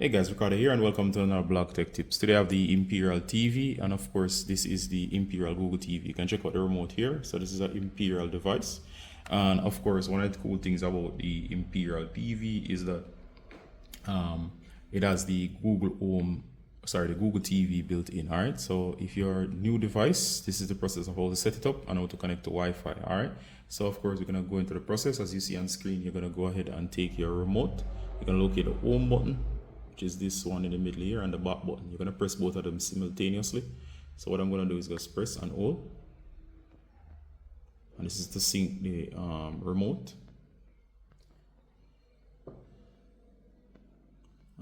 Hey guys, Ricardo here and welcome to another Blog Tech Tips. Today I have the Imperial TV and of course this is the Imperial Google TV. You can check out the remote here. So this is an Imperial device. And of course one of the cool things about the Imperial TV is that it has the Google TV built in. Alright, so if you're a new device, this is the process of how to set it up and how to connect to Wi-Fi. Alright, so of course we're going to go into the process. As you see on screen, you're going to go ahead and take your remote. You're going to locate the home button, which is this one in the middle here, and the back button. You're going to press both of them simultaneously. So what I'm going to do is just press and hold. And this is to sync the remote.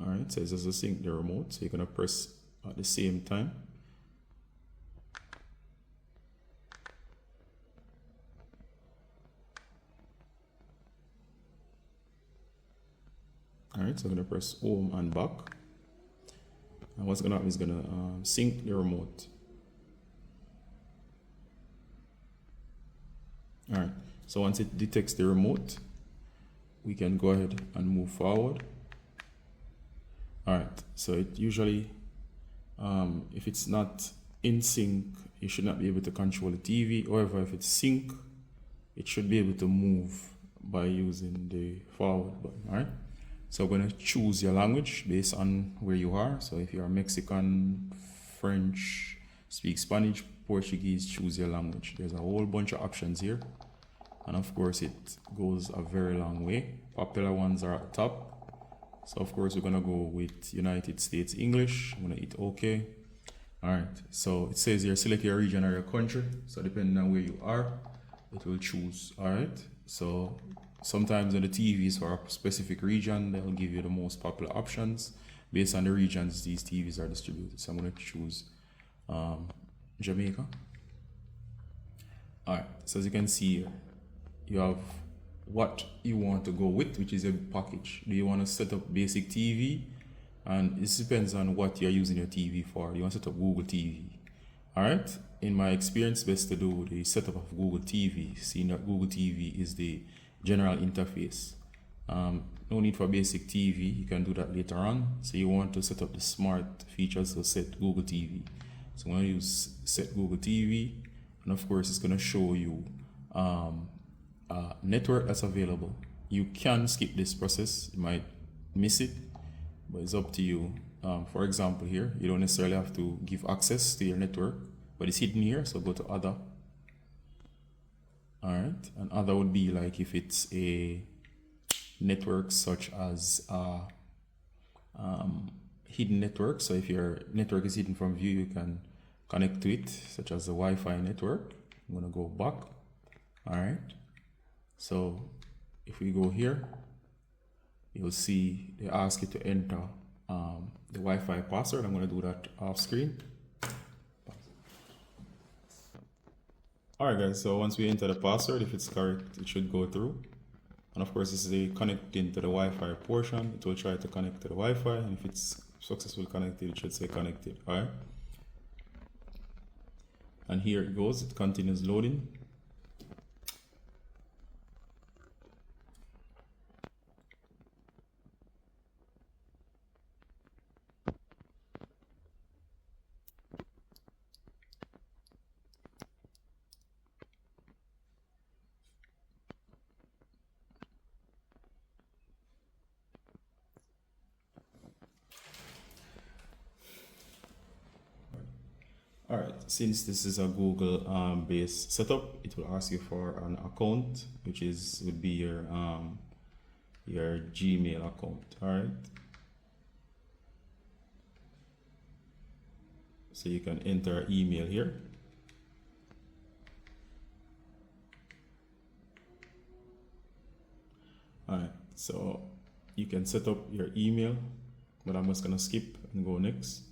Alright, so it's just to sync the remote. So you're going to press at the same time. Alright, so I'm going to press home and back. And what's going to happen is going to sync the remote. Alright, so once it detects the remote, we can go ahead and move forward. Alright, so it usually, if it's not in sync, you should not be able to control the TV. However, if it's sync, it should be able to move by using the forward button. Alright. So we're going to choose your language based on where you are. So if you're Mexican, French, speak Spanish, Portuguese, choose your language. There's a whole bunch of options here. And of course it goes a very long way. Popular ones are at the top. So of course we're going to go with United States English. I'm going to hit OK. Alright, so it says here select your region or your country. So depending on where you are, it will choose. Alright, so sometimes on the TVs for a specific region, they'll give you the most popular options. Based on the regions these TVs are distributed. So I'm going to choose Jamaica. Alright, so as you can see here, you have what you want to go with, which is a package. Do you want to set up basic TV? And this depends on what you're using your TV for. Do you want to set up Google TV? Alright, in my experience, best to do the setup of Google TV, seeing that Google TV is the general interface. No need for basic TV, you can do that later on. So you want to set up the smart features, so set Google TV. So I'm going to use set Google TV, and of course it's going to show you network that's available. You can skip this process, you might miss it, but it's up to you. For example here, you don't necessarily have to give access to your network, but it's hidden here, so go to other. Alright, and other would be like if it's a network such as hidden network. So if your network is hidden from view, you can connect to it, such as the Wi-Fi network. I'm gonna go back. Alright, so if we go here, you'll see they ask you to enter the Wi-Fi password. I'm gonna do that off screen. Alright guys, so once we enter the password, if it's correct, it should go through. And of course, this is a connecting to the Wi-Fi portion. It will try to connect to the Wi-Fi, and if it's successfully connected, it should say connected. Alright. And here it goes, it continues loading. Alright, since this is a Google based setup, it will ask you for an account, which would be your Gmail account. Alright, so you can enter email here. Alright, so you can set up your email, but I'm just gonna skip and go next.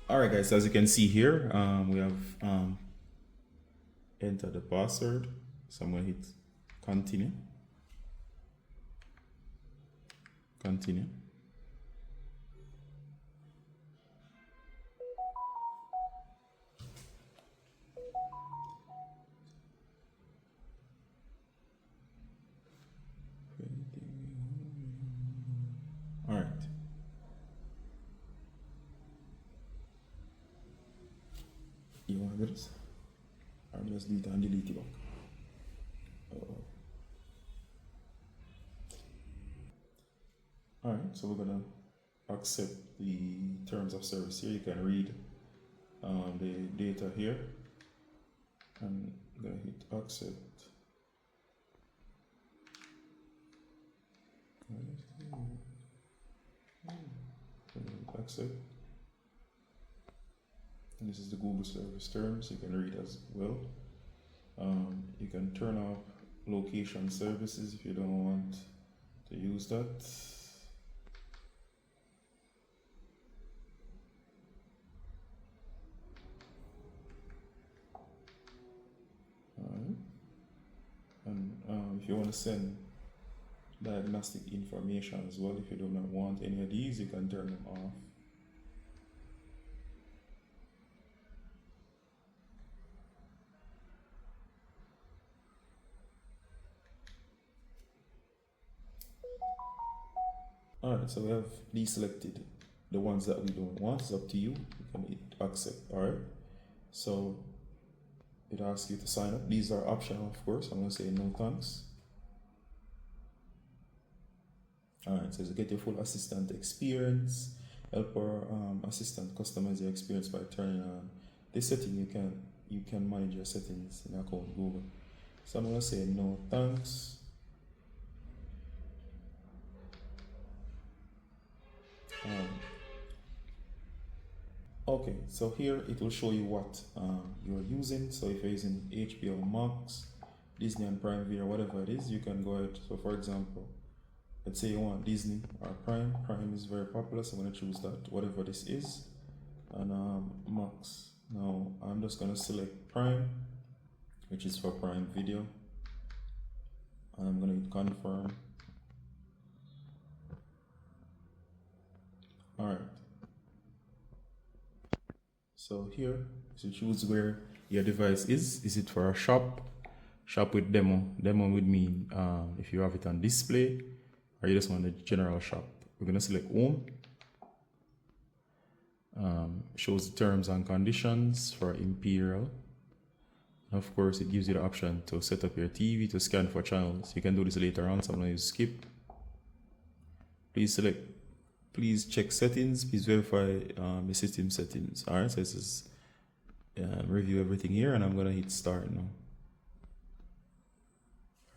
Alright guys, so as you can see here, we have entered the password. So I'm going to hit continue. Continue. you want this. I'm just delete and delete it back. Alright, so we're gonna accept the terms of service here. You can read the data here, and I'm gonna hit accept. Accept. And this is the Google service terms. You can read as well. You can turn off location services if you don't want to use that. And if you want to send diagnostic information as well, if you do not want any of these, you can turn them off. Alright, so we have deselected the ones that we don't want. It's up to you. You can hit accept. Alright, so it asks you to sign up. These are optional, of course. I'm going to say no thanks. Alright, it says get your full assistant experience. Help our assistant customize your experience by turning on this setting. You can manage your settings in account Google. So I'm going to say no thanks. Okay, so here it will show you what you're using. So if you're using HBO Max, Disney and Prime Video, whatever it is, you can go ahead. So for example, let's say you want Disney or Prime. Prime is very popular, so I'm going to choose that, whatever this is. And Max. Now I'm just going to select Prime, which is for Prime Video. And I'm going to hit confirm. Alright. So here, you choose where your device is. Is it for a shop? Shop with demo. Demo would mean if you have it on display, or you just want a general shop. We're going to select home. Shows the terms and conditions for Imperial. Of course, it gives you the option to set up your TV to scan for channels. You can do this later on, so I'm going to use skip. Please check settings. Please verify the system settings. Alright, so this is review everything here, and I'm going to hit start now.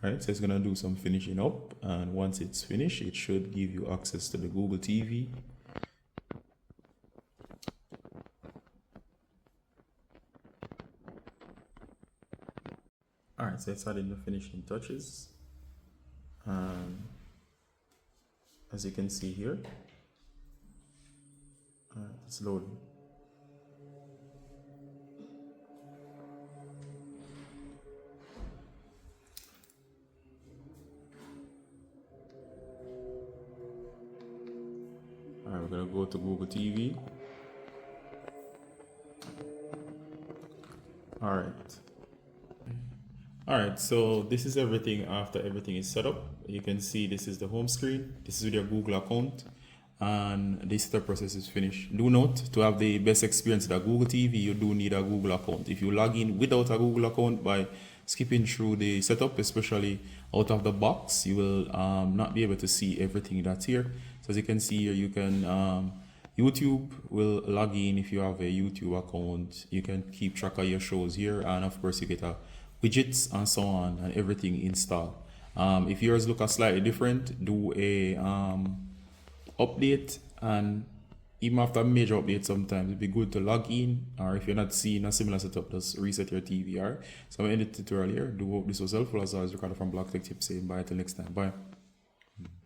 Alright, so it's going to do some finishing up, and once it's finished, it should give you access to the Google TV. Alright, so it's adding the finishing touches. As you can see here, it's loading. Alright, we're going to go to Google TV. Alright, so this is everything after everything is set up. You can see this is the home screen. This is with your Google account. And the setup process is finished. Do note, to have the best experience with a Google TV, you do need a Google account. If you log in without a Google account by skipping through the setup, especially out of the box, you will not be able to see everything that's here. So as you can see here, you can YouTube will log in if you have a YouTube account. You can keep track of your shows here, and of course you get widgets and so on, and everything installed. If yours look slightly different, do a update, and even after a major update, sometimes it'd be good to log in, or if you're not seeing a similar setup, just reset your TV. Alright, so I'm going to end the tutorial here. Do hope this was helpful. As always, Ricardo from Black Tech Tips saying bye till next time. Bye.